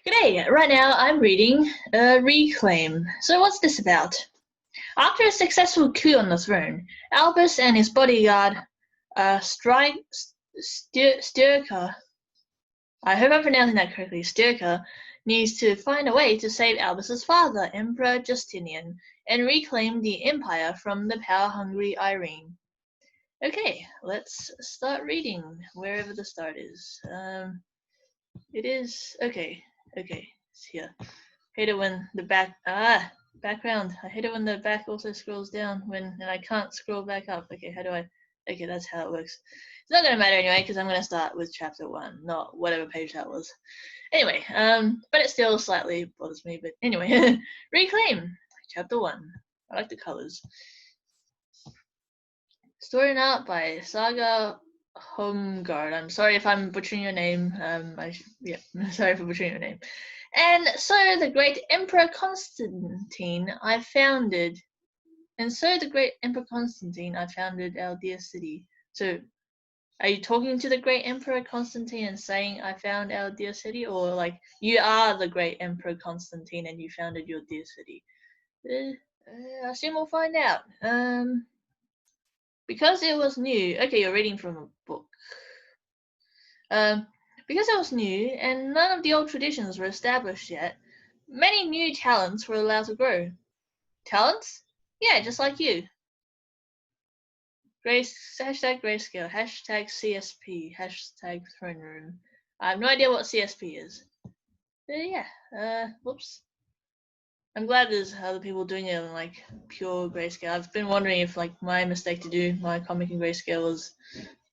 G'day, right now I'm reading Reclaim. So what's this about? After a successful coup on the throne, Albus and his bodyguard, Sturka, I hope I'm pronouncing that correctly, Sturka, needs to find a way to save Albus's father, Emperor Justinian, and reclaim the empire from the power-hungry Irene. Okay, let's start reading, wherever the start is. It is, okay, it's here. Hate it when the background. I hate it when the back also scrolls down and I can't scroll back up. Okay, how do I? Okay, that's how it works. It's not gonna matter anyway because I'm gonna start with chapter 1, not whatever page that was. Anyway, but it still slightly bothers me. But anyway, Reclaim, chapter 1. I like the colors. Story and art by Saga Homeguard. I'm sorry if I'm butchering your name. Sorry for butchering your name. And so the great Emperor Constantine I founded our dear city. So are you talking to the great Emperor Constantine and saying I found our dear city, or like you are the great Emperor Constantine and you founded your dear city? I assume we'll find out. Because it was new. Okay, you're reading from a book. Because it was new and none of the old traditions were established yet, many new talents were allowed to grow. Talents? Yeah, just like you. Hashtag grayscale, hashtag CSP, hashtag throne room. I have no idea what CSP is. Whoops. I'm glad there's other people doing it in like pure grayscale. I've been wondering if like my mistake to do my comic in grayscale was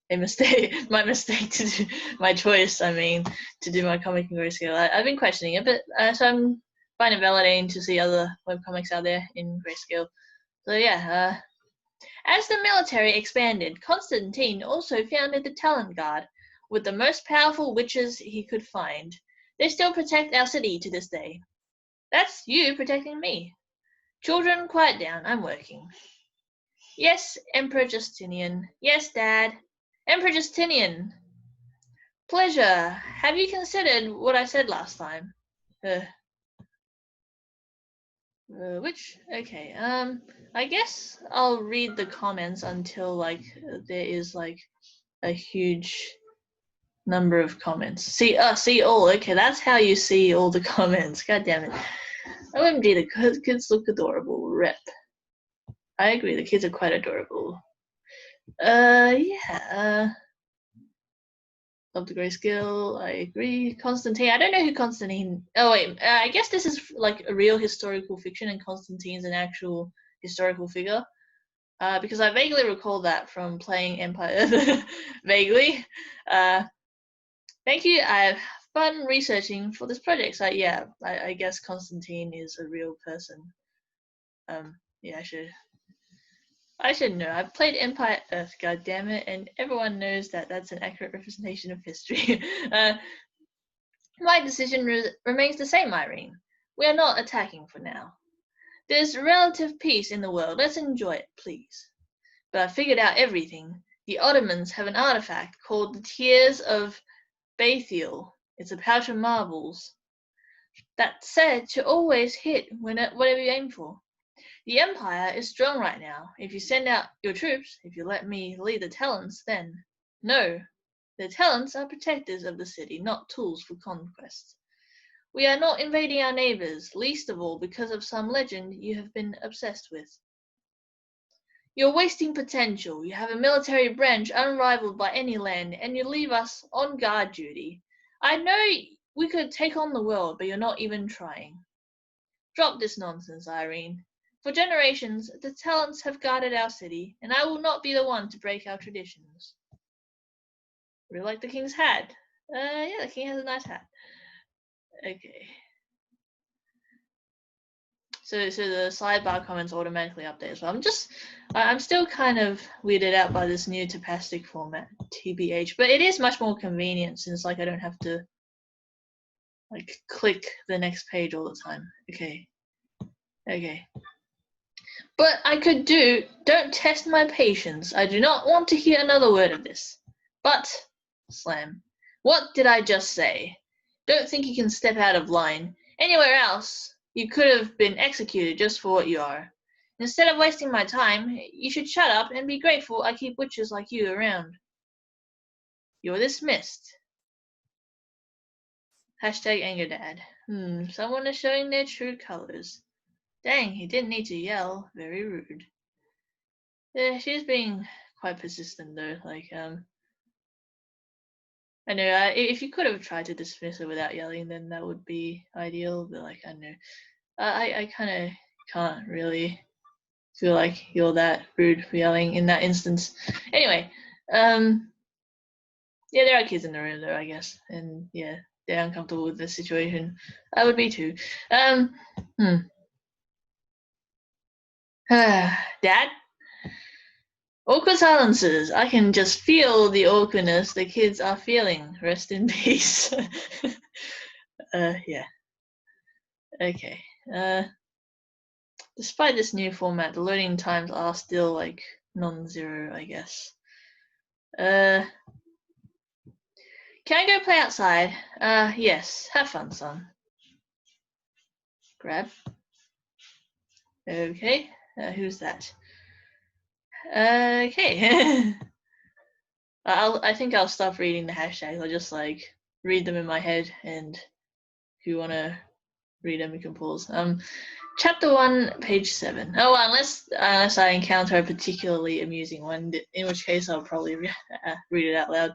a mistake. My choice. I mean, to do my comic in grayscale. I've been questioning it, but so I'm finding it validating to see other webcomics out there in grayscale. So yeah. As the military expanded, Constantine also founded the Talent Guard, with the most powerful witches he could find. They still protect our city to this day. That's you protecting me. Children, quiet down. I'm working. Yes, Emperor Justinian. Yes, Dad. Emperor Justinian. Pleasure. Have you considered what I said last time? Which? Okay. I guess I'll read the comments until like there is like a huge number of comments. See all. Okay, that's how you see all the comments. God damn it. OMG, the kids look adorable. Rep. I agree, the kids are quite adorable. Love the grayscale. I agree. Constantine. I don't know who Constantine. Oh wait. I guess this is like a real historical fiction, and Constantine's an actual historical figure. Because I vaguely recall that from playing Empire. Vaguely. Thank you. I've fun researching for this project. So yeah, I guess Constantine is a real person. Yeah, I should know. I've played Empire Earth, goddammit, and everyone knows that that's an accurate representation of history. My decision remains the same, Irene. We are not attacking for now. There's relative peace in the world. Let's enjoy it, please. But I've figured out everything. The Ottomans have an artifact called the Tears of Bethiel. It's a pouch of marbles that's said to always hit whatever you aim for. The Empire is strong right now. If you send out your troops, if you let me lead the talents, then no. The talents are protectors of the city, not tools for conquest. We are not invading our neighbors, least of all because of some legend you have been obsessed with. You're wasting potential. You have a military branch unrivaled by any land, and you leave us on guard duty. I know we could take on the world, but you're not even trying. Drop this nonsense, Irene. For generations, the talents have guarded our city, and I will not be the one to break our traditions. Really like the king's hat. Yeah, the king has a nice hat. Okay. So the sidebar comments automatically update as well. I'm still kind of weirded out by this new Tapastic format, TBH, but it is much more convenient since like I don't have to like click the next page all the time. Okay. But I could don't test my patience. I do not want to hear another word of this. But, slam, what did I just say? Don't think you can step out of line. Anywhere else, you could have been executed just for what you are. Instead of wasting my time, you should shut up and be grateful I keep witches like you around. You're dismissed. Hashtag AngerDad. Someone is showing their true colors. Dang, he didn't need to yell. Very rude. Yeah, she's being quite persistent though. Like, I know if you could have tried to dismiss her without yelling, then that would be ideal. But like, I know, I kind of can't really feel like you're that rude for yelling in that instance. Anyway, yeah, there are kids in the room though, I guess, and yeah, they're uncomfortable with the situation. I would be too. Dad? Awkward silences. I can just feel the awkwardness the kids are feeling. Rest in peace. Yeah. Okay. Despite this new format, the loading times are still like non-zero, I guess. Can I go play outside? Yes. Have fun, son. Grab. Okay. Who's that? Okay. I think I'll stop reading the hashtags. I'll just like read them in my head, and if you wanna read them, you can pause. Chapter 1, page 7. Oh, unless I encounter a particularly amusing one, in which case I'll probably read it out loud.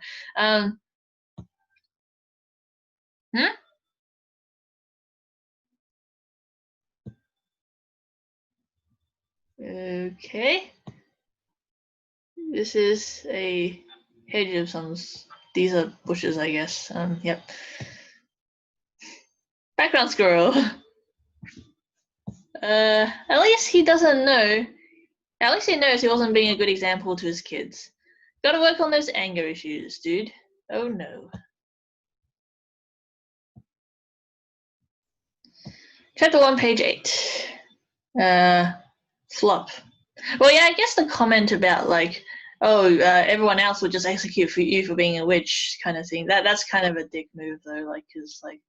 Okay. This is a hedge of some. These are bushes, I guess. Yep. Background squirrel. At least he doesn't know. At least he knows he wasn't being a good example to his kids. Gotta work on those anger issues, dude. Oh no. Chapter 1, page 8. Flop. Well, yeah, I guess the comment about like, oh, everyone else would just execute for you for being a witch, kind of thing. That's kind of a dick move, though. Like, cause like,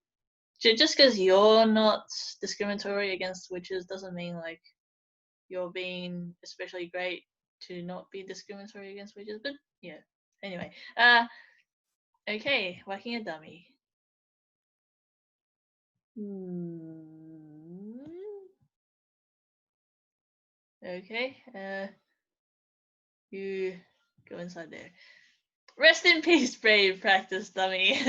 just because you're not discriminatory against witches doesn't mean like you're being especially great to not be discriminatory against witches. But yeah. Anyway, okay, whacking a dummy. Okay, you go inside there. Rest in peace, brave practice dummy.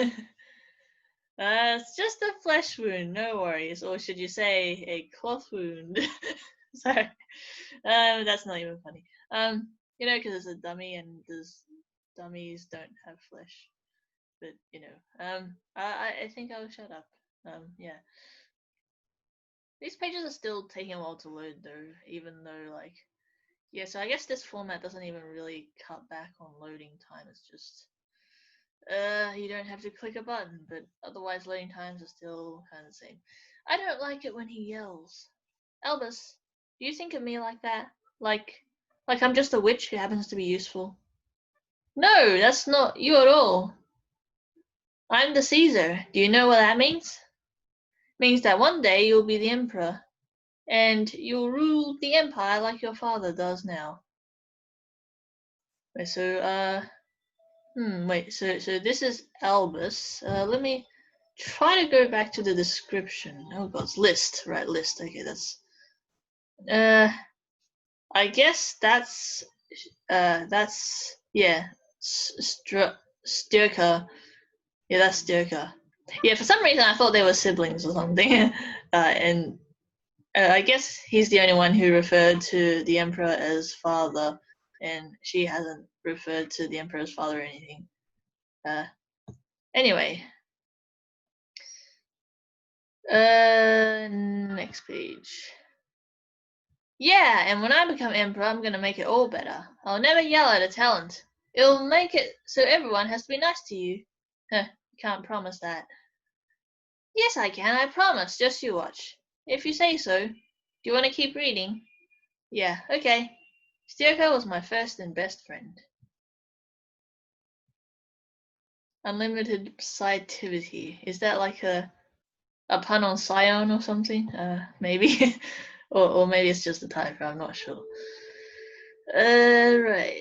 It's just a flesh wound, no worries. Or should you say a cloth wound? Sorry. That's not even funny. You know, because it's a dummy and dummies don't have flesh. But you know, I think I'll shut up. Yeah. These pages are still taking a while to load though, even though like, yeah, so I guess this format doesn't even really cut back on loading time. It's just you don't have to click a button, but otherwise loading times are still kind of the same. I don't like it when he yells. Albus, do you think of me like that? Like I'm just a witch who happens to be useful? No, that's not you at all. I'm the Caesar. Do you know what that means? Means that one day you'll be the emperor, and you'll rule the empire like your father does now. Wait, so wait, so this is Albus. Let me try to go back to the description. Oh god, it's list, right? List. Okay, that's. I guess that's yeah, Sturka. Yeah, that's Sturka. Yeah, for some reason I thought they were siblings or something. And I guess he's the only one who referred to the emperor as father, and she hasn't referred to the emperor as father or anything. Anyway. Next page. Yeah, and when I become emperor, I'm gonna make it all better. I'll never yell at a talent. It'll make it so everyone has to be nice to you. Huh, can't promise that. Yes, I can, I promise. Just you watch. If you say so. Do you want to keep reading? Yeah, okay. Sturka was my first and best friend. Unlimited sciativity. Is that like a pun on Scion or something? Maybe. or maybe it's just a typo, I'm not sure. Right.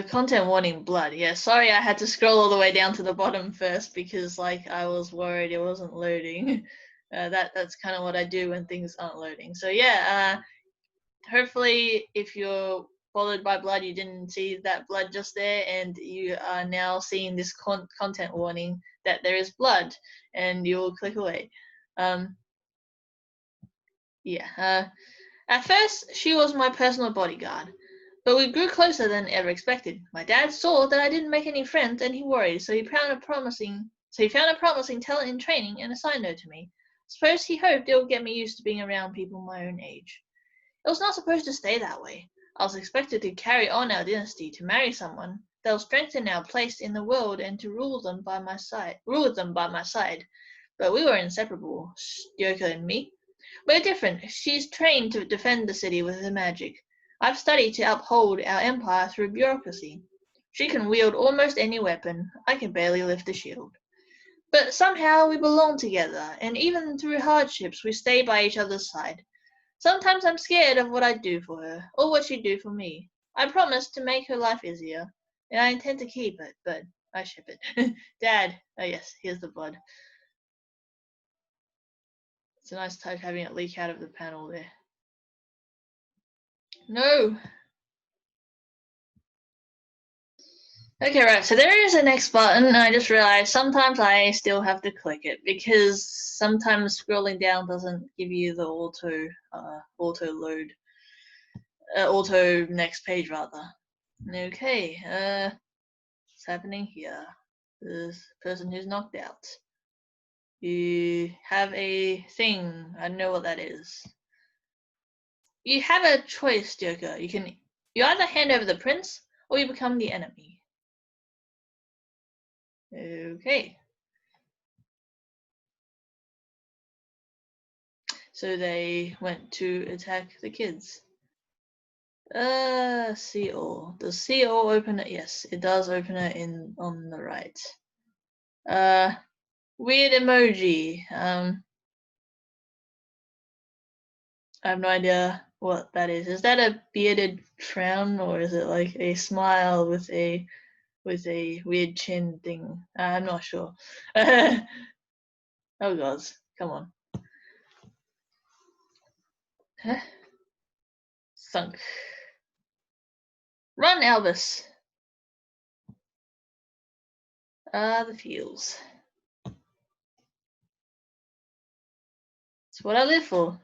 Content warning, blood. Yeah, sorry I had to scroll all the way down to the bottom first because like I was worried it wasn't loading. That's kind of what I do when things aren't loading. So yeah, hopefully if you're bothered by blood, you didn't see that blood just there, and you are now seeing this content warning that there is blood, and you'll click away. Yeah. At first, she was my personal bodyguard, but we grew closer than ever expected. My dad saw that I didn't make any friends, and he worried, so he found a promising talent in training and assigned her to me. Suppose he hoped it would get me used to being around people my own age. It was not supposed to stay that way. I was expected to carry on our dynasty, to marry someone that will strengthen our place in the world, and to rule them by my side. But we were inseparable, Yoko and me. We're different. She's trained to defend the city with her magic. I've studied to uphold our empire through bureaucracy. She can wield almost any weapon. I can barely lift a shield. But somehow we belong together, and even through hardships we stay by each other's side. Sometimes I'm scared of what I'd do for her, or what she'd do for me. I promised to make her life easier, and I intend to keep it, but I ship it. Dad. Oh yes, here's the blood. It's a nice touch having it leak out of the panel there. No! Okay, right, so there is a next button, and I just realized sometimes I still have to click it because sometimes scrolling down doesn't give you the auto next page rather. Okay, what's happening here? This person who's knocked out. You have a thing, I don't know what that is. You have a choice, Joker. You either hand over the prince or you become the enemy. Okay. So they went to attack the kids. See all. Does see all open it? Yes, it does open it on the right. Weird emoji. I have no idea what that is. Is that a bearded frown, or is it like a smile with a weird chin thing? I'm not sure. Oh god, come on. Huh? Thunk. Run, Elvis. The fields. It's what I live for.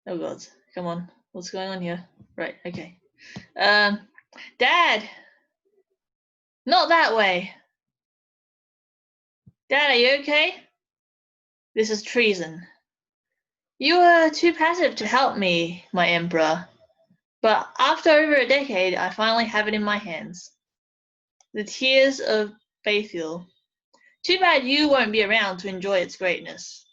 Oh god, come on. What's going on here? Right, okay. Dad! Not that way! Dad, are you okay? This is treason. You were too passive to help me, my emperor. But after over a decade, I finally have it in my hands. The Tears of Bethiel. Too bad you won't be around to enjoy its greatness.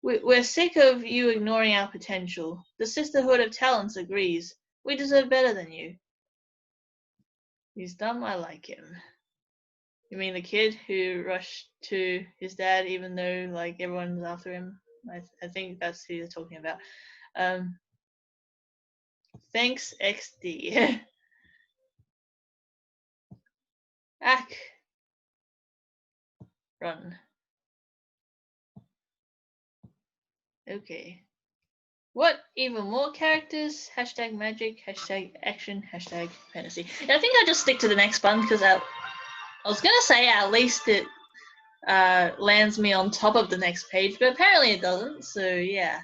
We're sick of you ignoring our potential. The Sisterhood of Talents agrees. We deserve better than you. He's dumb, I like him. You mean the kid who rushed to his dad even though like everyone's after him? I think that's who you're talking about. Thanks, XD. Ack. Run. Okay. What? Even more characters? Hashtag magic, hashtag action, hashtag fantasy. Yeah, I think I'll just stick to the next button because I was going to say at least it lands me on top of the next page, but apparently it doesn't, so yeah.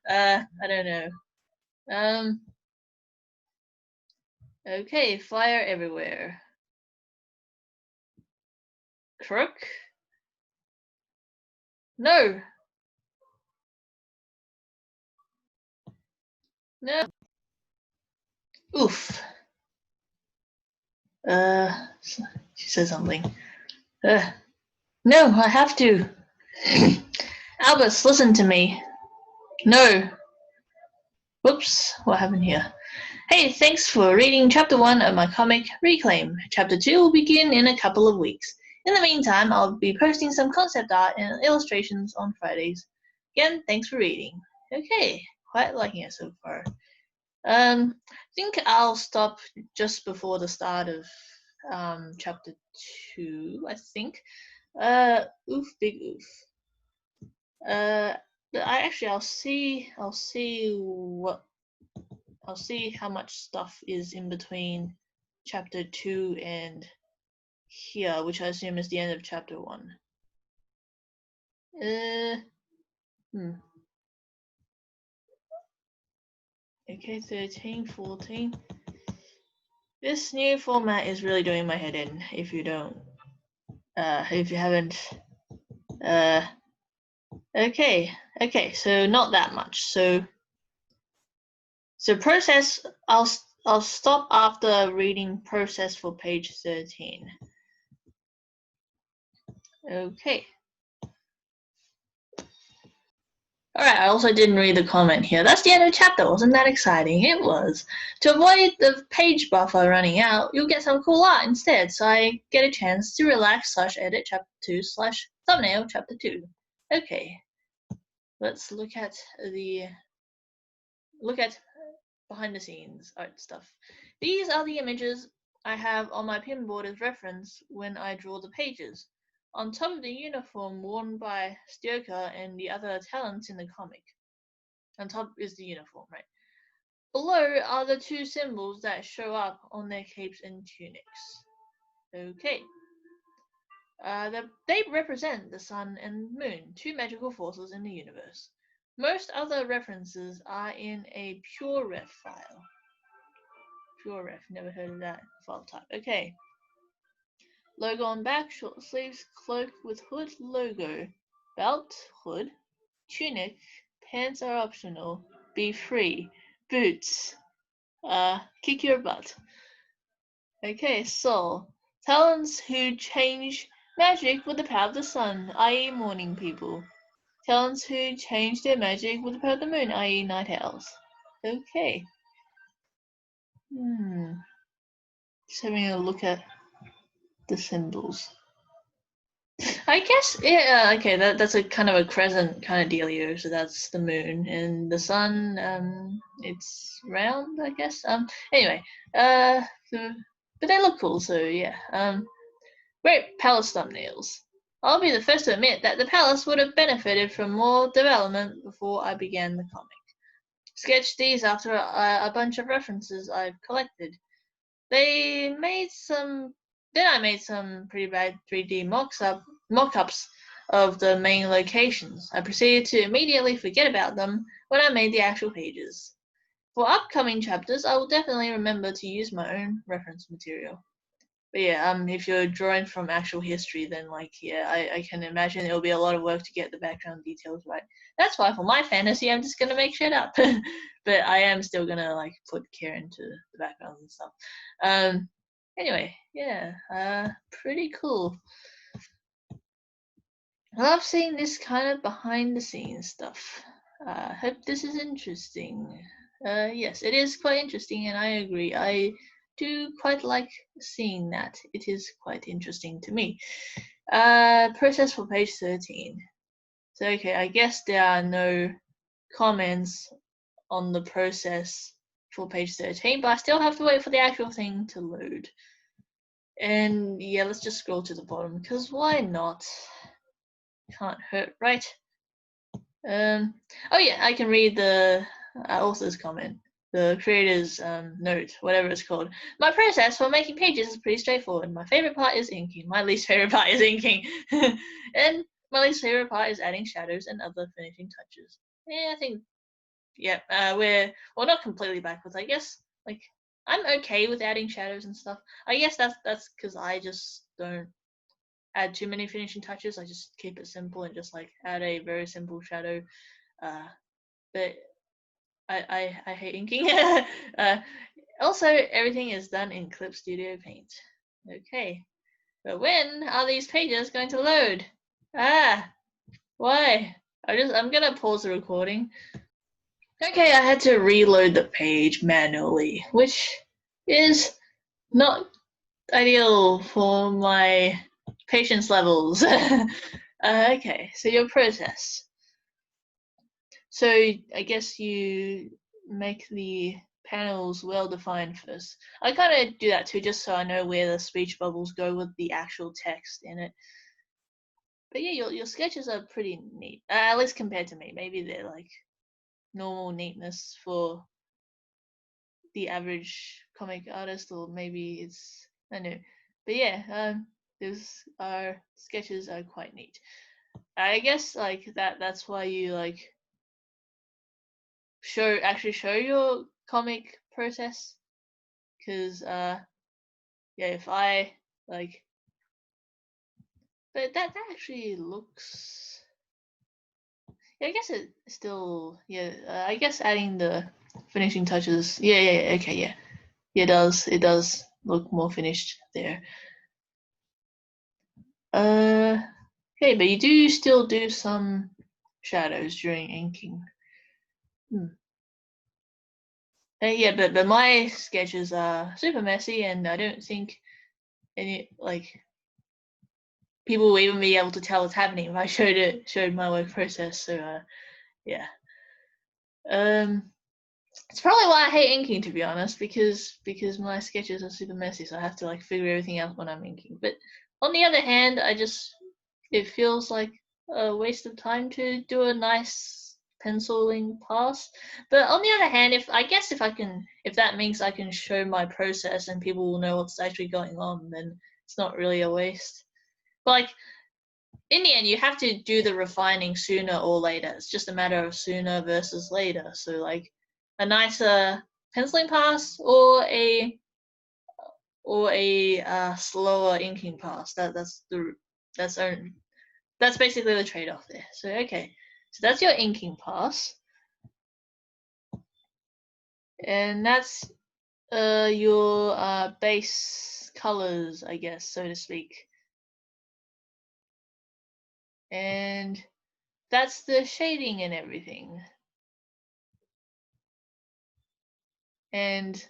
I don't know. Okay, fire everywhere. Crook? No! No! Oof. She said something. No, I have to. Albus, listen to me. No. Whoops, what happened here? Hey, thanks for reading Chapter 1 of my comic, Reclaim. Chapter 2 will begin in a couple of weeks. In the meantime, I'll be posting some concept art and illustrations on Fridays. Again, thanks for reading. Okay, quite liking it so far. I think I'll stop just before the start of Chapter 2, I think. Oof, big oof. I'll see how much stuff is in between chapter 2 and here, which I assume is the end of chapter 1. Okay, 13, 14. This new format is really doing my head in. If you haven't, okay, so not that much. So process, I'll stop after reading process for page 13. Okay. Alright, I also didn't read the comment here. That's the end of the chapter. Wasn't that exciting? It was. To avoid the page buffer running out, you'll get some cool art instead, so I get a chance to relax / edit chapter 2 / thumbnail chapter 2. Okay. Let's look at behind the scenes art stuff. These are the images I have on my pinboard as reference when I draw the pages. On top of the uniform worn by Styoka and the other talents in the comic. On top is the uniform, right? Below are the two symbols that show up on their capes and tunics. Okay. They represent the sun and moon, two magical forces in the universe. Most other references are in a PureRef file. PureRef, never heard of that file type. Okay. Logo on back, short sleeves, cloak with hood logo, belt, hood, tunic, pants are optional, be free, boots, kick your butt. Okay, so talents who change magic with the power of the sun, i.e. morning people. Talents who change their magic with the power of the moon, i.e. night owls. Okay. Just having a look at the symbols. I guess, yeah, okay, that's a kind of a crescent kind of dealio, so that's the moon, and the sun, it's round, I guess. Anyway, but they look cool, so yeah. Great palace thumbnails. I'll be the first to admit that the palace would have benefited from more development before I began the comic. Sketched these after a bunch of references I've collected. Then I made some pretty bad 3D mock-ups of the main locations. I proceeded to immediately forget about them when I made the actual pages. For upcoming chapters, I will definitely remember to use my own reference material. But yeah, if you're drawing from actual history, then I can imagine it'll be a lot of work to get the background details right. That's why for my fantasy, I'm just gonna make shit up. But I am still gonna put care into the backgrounds and stuff. Anyway, yeah, pretty cool. I love seeing this kind of behind the scenes stuff. Hope this is interesting. Yes, it is quite interesting, and I agree. I do quite like seeing that. It is quite interesting to me. Process for page 13. So, okay, I guess there are no comments on the process for page 13, but I still have to wait for the actual thing to load. And yeah, let's just scroll to the bottom, because why not? Can't hurt, right? Oh yeah, I can read the author's comment, the creator's note, whatever it's called. My process for making pages is pretty straightforward. My favorite part is inking. My least favorite part is inking. And my least favorite part is adding shadows and other finishing touches. Yeah, I think, yeah, we're not completely backwards, I guess. I'm okay with adding shadows and stuff. I guess that's because I just don't add too many finishing touches. I just keep it simple and just add a very simple shadow. But I hate inking. Also, everything is done in Clip Studio Paint. Okay, but when are these pages going to load? Why? I'm gonna pause the recording. Okay, I had to reload the page manually, which is not ideal for my patience levels. Okay, so your process. So I guess you make the panels well defined first. I kind of do that too, just so I know where the speech bubbles go with the actual text in it. But yeah, your sketches are pretty neat, at least compared to me. Maybe they're like normal neatness for the average comic artist, or maybe it's, I don't know. But yeah, those are sketches are quite neat. I guess like that's why you like actually show your comic process, because yeah, if I like, but that actually looks, yeah, I guess it still, yeah, I guess adding the finishing touches, yeah, okay, yeah, it does look more finished there. Okay, but you do still do some shadows during inking. Yeah, but my sketches are super messy, and I don't think any like people will even be able to tell what's happening if I showed my work process. So yeah, it's probably why I hate inking, to be honest, because my sketches are super messy, so I have to like figure everything out when I'm inking. But on the other hand, it feels like a waste of time to do a nice penciling pass. But on the other hand, if that means I can show my process and people will know what's actually going on, then it's not really a waste. But like in the end, you have to do the refining sooner or later. It's just a matter of sooner versus later. So like a nicer penciling pass or a slower inking pass. That's that's basically the trade-off there. So okay, so that's your inking pass, and that's your base colors, I guess, so to speak, and that's the shading and everything. And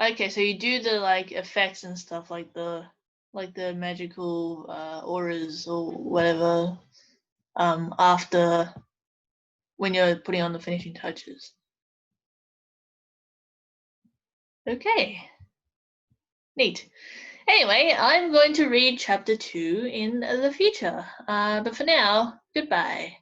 okay, so you do the like effects and stuff, like the magical auras or whatever, after, when you're putting on the finishing touches. Okay, neat. Anyway, I'm going to read chapter 2 in the future. But for now, goodbye.